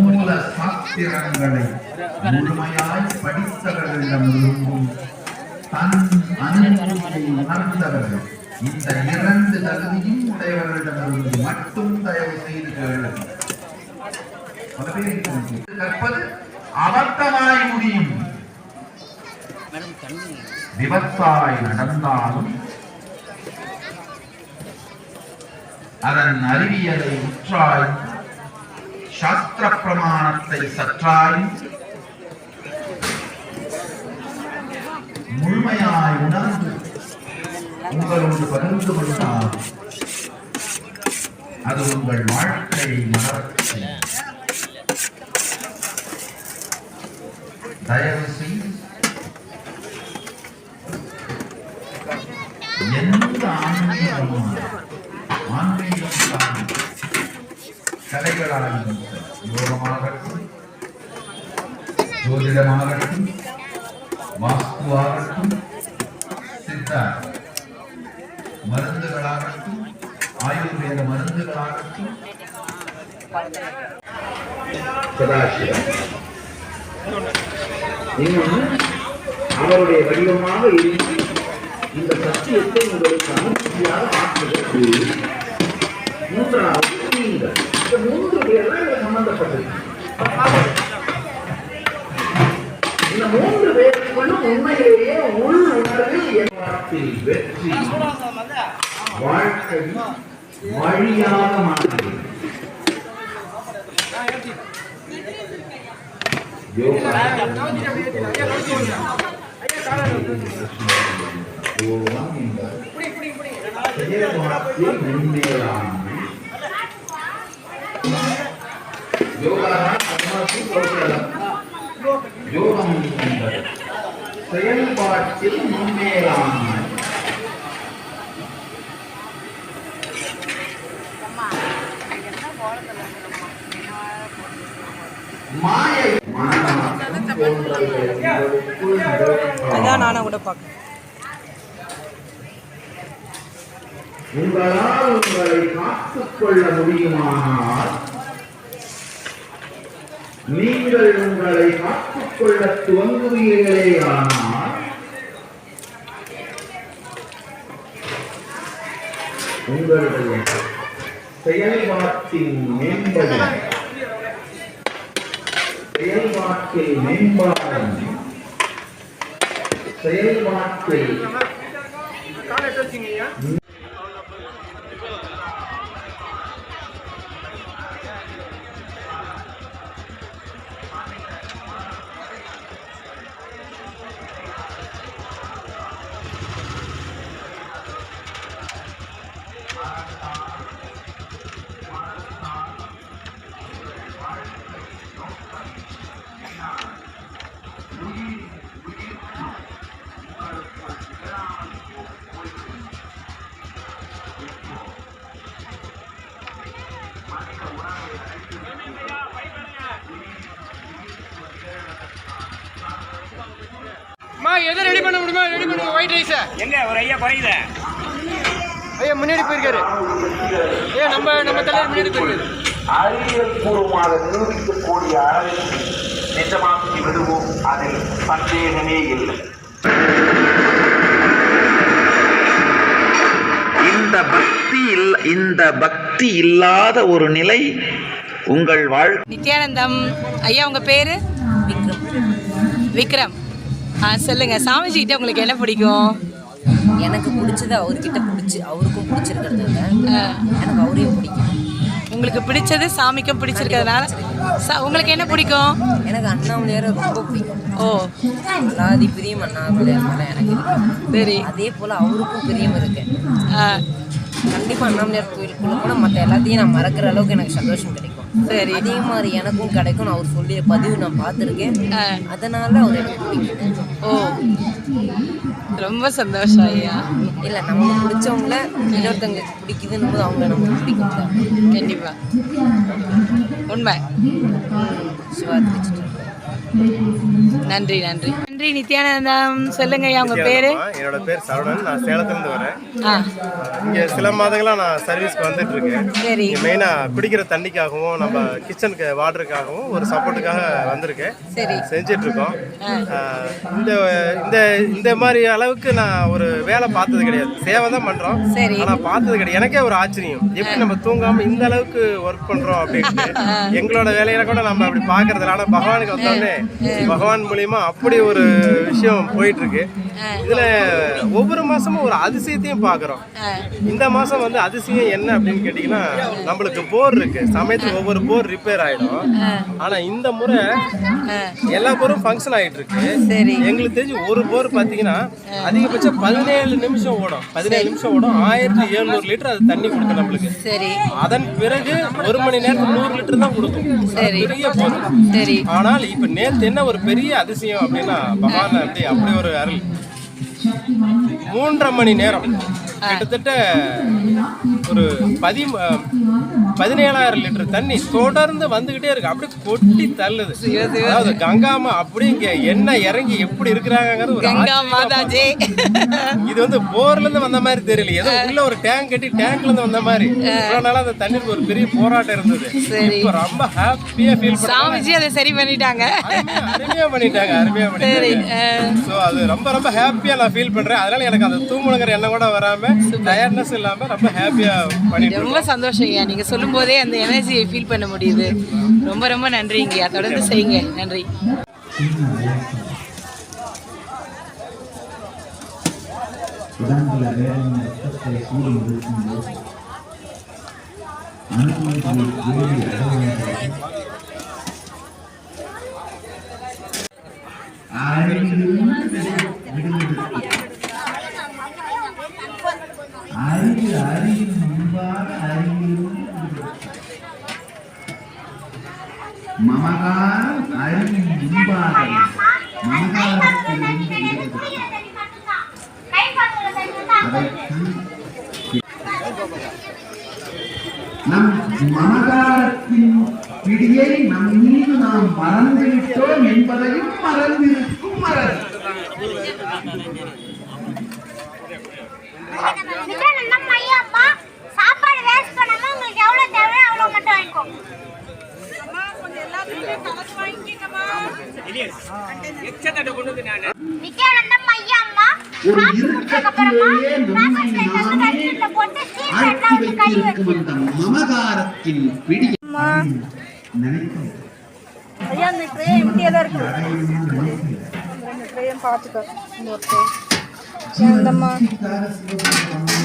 மூல சாஸ்திரங்களை முழுமையாய் படித்தவர்களிடமிருந்தும் தன் அனுபவத்தை உணர்ந்தவர்கள் இந்த இரண்டு தகுதியும் உடையவர்களிடமிருந்து மட்டும் தயவு செய்து கேளுங்கள். கற்பது அபத்தமாய் முடியும். விபத்தாய் நடந்தாலும் அதன் அறிவியலை உற்றாய் சாஸ்திர பிரமாணத்தை சற்றாய் முழுமையாய் உணர்ந்து உங்களோடு பகிர்ந்து கொண்டால் அது உங்கள் வாழ்க்கை மலர்ச்சி. தயவு செய்து எந்த ஆன்மீகம் கலைகளாகும் யோகமாகட்டும், ஜோதிடமாகட்டும், வாஸ்துவாகட்டும், சித்தா மருந்துகளாகட்டும், ஆயுர்வேத மருந்துகளாகட்டும், சதாசிவம் இன்னும் அவருடைய வடிவமாக இருந்து இந்த சத்தியத்தை உங்களுக்கு அனுமதியாக ஆற்றுவதற்கு மூன்றாவது நீங்கள். இந்த மூன்று பேர் தான் சம்பந்தப்பட்டது. இந்த மூன்று பேருக்குள்ளும் உண்மையிலேயே உள் உணர்வில் எண்ணத்தில் வெற்றி வாழ்க்கை வழியாக மாறுகிறது. செயல்பாட்டில் முன்னேறாமை மாயை அதான் நானும் கூட பார்க்க உங்களால் உங்களை காத்துக் கொள்ள முடியுமானால் நீங்கள் உங்களை காத்துக் கொள்ள துவங்குவீர்களேயானால் உங்களுடைய செயல்பாட்டின் மேம்பாடு செயல்பாட்டில் எதை ரெடி பண்ண முடியுமா ரெடி பண்ணுங்க. ஒயிட் ரைஸ் எங்க ஒரு ஐயா குறையுது. ஐயா முன்னாடி போயிருக்காரு. ஐயா நம்ம தலைவர் முன்னாடி போயிருக்காரு. அறிவியல் பூர்வமாக நிரூபிக்கக்கூடிய அளவில் நிஜமாக்கி விடுவோம், அதில் சந்தேகமே இல்லை. இந்த பக்தி இல்லாத ஒரு நிலை உங்கள் நித்யானந்தம். ஐயா உங்க பேரு? விக்ரம். சொல்லுங்க, சாமிஜி கிட்ட உங்களுக்கு என்ன பிடிக்கும்? எனக்கு பிடிச்சது அவர்கிட்ட அவருக்கும் பிடிச்சிருக்கிறதுனால எனக்கு அவரையும் பிடிக்கும். உங்களுக்கு பிடிச்சது சாமிக்கும் பிடிச்சிருக்கிறதுனால உங்களுக்கு என்ன பிடிக்கும்? எனக்கு அண்ணாமலையாரை ரொம்ப பிடிக்கும். ஓ, அல்லாதி பிரியம் அண்ணாமலையார் மேலே எனக்கு இருக்கு. சரி, அதே போல் அவருக்கும் பிரியம் இருக்கு. கண்டிப்பாக அண்ணாமலையார் கோயிலுக்குள்ள கூட மற்ற எல்லாத்தையும் நான் மறக்கிற அளவுக்கு எனக்கு சந்தோஷம் கிடைக்கும். சரி. அதே மாதிரி எனக்கும் கிடைக்கும்னு அவர் சொல்லி பதிவு நான் பார்த்துருக்கேன். அதனால அவர் எனக்கு பிடிக்கும். ஓ, ரொம்ப சந்தோஷம் ஐயா. இல்லை, நமக்கு பிடிச்சவங்கள இன்னொருத்தவங்களுக்கு பிடிக்குதுன்னு போது அவங்கள நமக்கு பிடிக்கும். கண்டிப்பா உண்மை. சிவாஜி. நன்றி நன்றி நன்றி. நித்யானந்தம் சொல்லுங்க ஐயா, உங்க பேரு? என்னோட பேர் சரவணன். நான் சேலத்துலேருந்து வரேன். இங்கே சில மாதங்களா நான் சர்வீஸ்க்கு வந்துட்டு இருக்கேன். சரி. மெயினாக குடிக்கிற தண்ணிக்காகவும் நம்ம கிச்சனுக்கு வாட்டருக்காகவும் ஒரு சப்போர்ட்டுக்காக வந்திருக்கேன். சரி. செஞ்சிட்டு இருக்கோம். இந்த இந்த இந்த மாதிரி அளவுக்கு நான் ஒரு வேலை பார்த்தது கிடையாது. சேவை தான் பண்ணுறோம். சரி. ஆனால் பார்த்தது கிடையாது. எனக்கே ஒரு ஆச்சரியம், எப்படி நம்ம தூங்காமல் இந்த அளவுக்கு ஒர்க் பண்ணுறோம் அப்படின்ட்டு. எங்களோட வேலையில கூட நம்ம அப்படி பார்க்கறதில்ல. ஆனால் பகவானுக்கு வந்தோடனே பகவான் மூலியமா அப்படி ஒரு விஷயம் போயிட்டு இருக்கு. இதுல ஒவ்வொரு மாசமும் ஒரு அதிசயத்தையும் பாக்குறோம். இந்த மாசம் வந்து அதிசயம் என்ன அப்படின்னு கேட்டீங்கன்னா, நம்மளுக்கு போர் இருக்கு. சமயத்துக்கு ஒவ்வொரு போர் ரிப்பேர் ஆயிடும். ஆனா இந்த முறை எல்லா போரும் ஃபங்க்ஷன் ஆயிட்டு இருக்கு. எங்களுக்கு தெரிஞ்சு ஒரு போர் பாத்தீங்கன்னா அதிகபட்சம் 17 நிமிஷம் ஓடும். 17 நிமிஷம் ஓடும். 1700 லிட்டர் அது தண்ணி கொடுக்கும் நம்மளுக்கு. அதன் பிறகு 1 மணி நேரத்துக்கு 100 லிட்டர் தான் கொடுக்கும். பெரிய போர். ஆனால் இப்ப நேத்து என்ன ஒரு பெரிய அதிசயம் அப்படின்னா, பகவான் அப்படி ஒரு அருள். 3.5 மணி நேரம் கிட்டத்தட்ட ஒரு 17,000 லிட்டர் தண்ணி தொடர்ந்து வந்துகிட்டே இருக்கு. அப்படியே கொட்டி தள்ளுது. அதாவது கங்காமா அப்படிங்க என்ன இறங்கி எப்படி இருக்கிறாங்கிறது இது வந்து போர்ல இருந்து வந்த மாதிரி தெரியல. ஏதோ உள்ள ஒரு டேங்க் கட்டி டேங்க்ல இருந்து வந்த மாதிரி. இவ்வளவு நாளா அந்த தண்ணிக்கு ஒரு பெரிய போராட்டம் இருந்தது. இப்ப ரொம்ப ஹாப்பியா ஃபீல் பண்ணாங்க. சாமிஜி அதை சரி பண்ணிட்டாங்க. அருமையா பண்ணிட்டாங்க. சோ அது ரொம்ப ரொம்ப ஹாப்பியா நான் ஃபீல் பண்றேன். அதனால எனக்கு அந்த தூங்கணுங்கிற எண்ணம் கூட வராம, டயர்ட்னஸ் இல்லாம ரொம்ப ஹாப்பியா பண்ணிட்டு. ரொம்ப சந்தோஷம் ஐயா, நீங்க சொல்லும் போதே அந்த எனர்ஜியை ஃபீல் பண்ண முடியுது. ரொம்ப ரொம்ப நன்றிங்கய்யா, தொடர்ந்து செய்யுங்க. நன்றி. மமகாரம் அறிவின் முன்பாக நம் மமகாரத்தின் பிடியை நம் மீது நாம் மறந்துவிட்டோம் என்பதையும் மறந்திருக்கும் மறந்து. சாப்பாடு வேஸ்ட் பண்ணாம உங்களுக்கு எவ்வளவு தேவையோ அவ்வளவு மட்டும் வாங்கிக்கோங்க. நித்யானந்தம் ஐயா அம்மா மமகாரத்தின் பிடி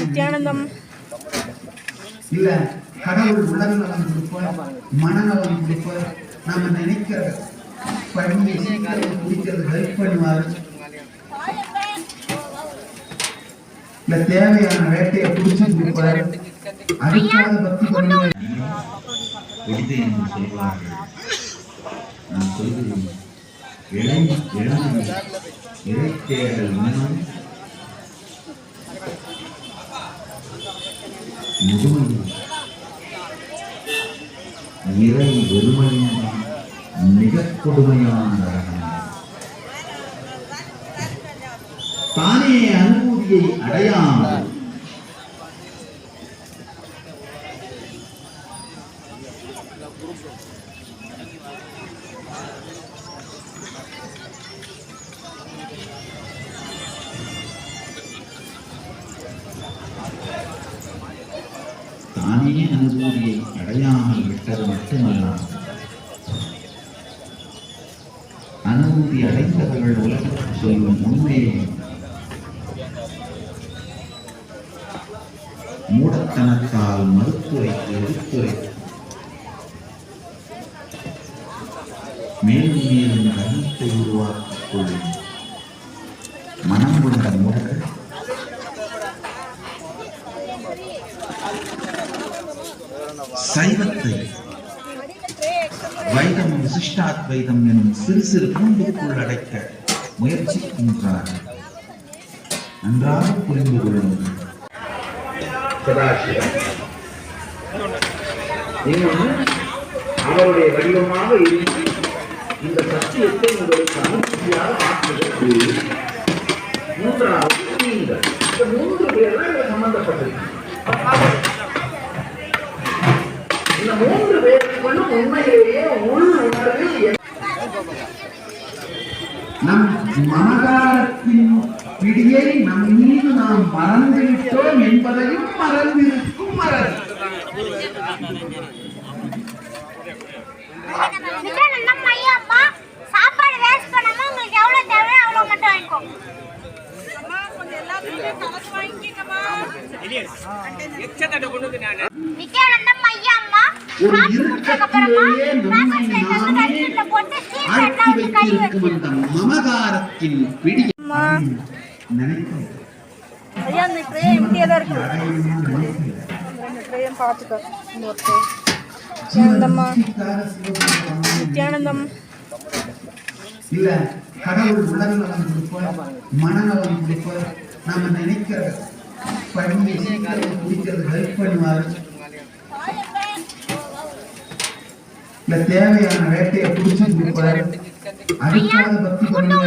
நித்யானந்தம் இல்ல கடவுள் உடல் நலம் கொடுப்பார், மனநலம் கொடுப்பார். நாம நினைக்கிற பணியை சீக்கிரம் முடிக்கிறது ஹெல்ப் பண்ணுவார். இல்ல தேவையான வேட்டையை பிடிச்சு கொடுப்பார். அதுக்காக பக்தி பண்ணுவார். சொல்வார்கள், நான் சொல்கிறேன், இறைத்தேடல் மனம் முதுமையும் இறை வெறுமையும் மிக கொடுமையான தானே அனுபூதியை அடையாமல் தானே அனுபூதியை அடையாமல் விட்டது மட்டுமல்லாமல் அனுபூதி அடைந்தவர்கள் உலகத்தில் சொல்லும் உண்மையை மூடத்தனத்தால் மறுத்துரைத்து எடுத்துரைத்து மேலும் மேலும் கருத்தை உருவாக்கிக் கொள்ளும் மனம் கொண்ட மூடர்கள் சைவத்தை விசிஷ்டாத்வைதம் எனும் சிறு சிறு கூண்டுக்குள் அடைக்க முயற்சிக்கின்றார். நன்றாக புரிந்து கொள்ளுங்கள். இன்னொன்று அவருடைய வடிவமாக இருந்து இந்த சத்தியத்தை உங்களுக்கு அனுமதியாக ஆற்றுவது. மூன்றாவது நீங்கள். இந்த 3 பேர் தான் இதில் சம்பந்தப்பட்டிருக்கு. இந்த 3 பேருக்குள்ளும் உண்மையிலேயே உள் உணர்வில் நம் மனதாரத்தின் பிடியை நம் மீது நாம் மறந்துவிட்டோம் என்பதையும் மறந்திருக்கும் மறந்து. நித்யானந்தம் ஐயா அம்மா சாப்பாடு வேஸ்ட் பண்ணாம உங்களுக்கு எவ்வளவு தேவையோ அவ்வளவு மட்டும் வாங்கிக்கோங்க. நித்யானந்தம் ஐயா அம்மா காசு கொடுத்ததுக்கு அப்புறமா காசு போட்டு சீட் கை வச்சு மமகாரத்தின் பிடி நினைக்கும் ஐயா அந்த ட்ரே எம்டியாக தான் இருக்கு. இந்த ட்ரேயை பார்த்துக்க. இந்த ஒரு ட்ரே நித்யானந்தம்மா நித்யானந்தம் இல்ல கடவுள் உடல்நலம் கொடுப்பார், மனநலம் கொடுப்பார். நாம நினைக்கிற பணியை சீக்கிரம் முடிக்கிறது ஹெல்ப் பண்ணுவார். இல்ல தேவையான வேட்டையை பிடிச்சு கொடுப்பார். அதுக்காக பக்தி பண்ணுவார்.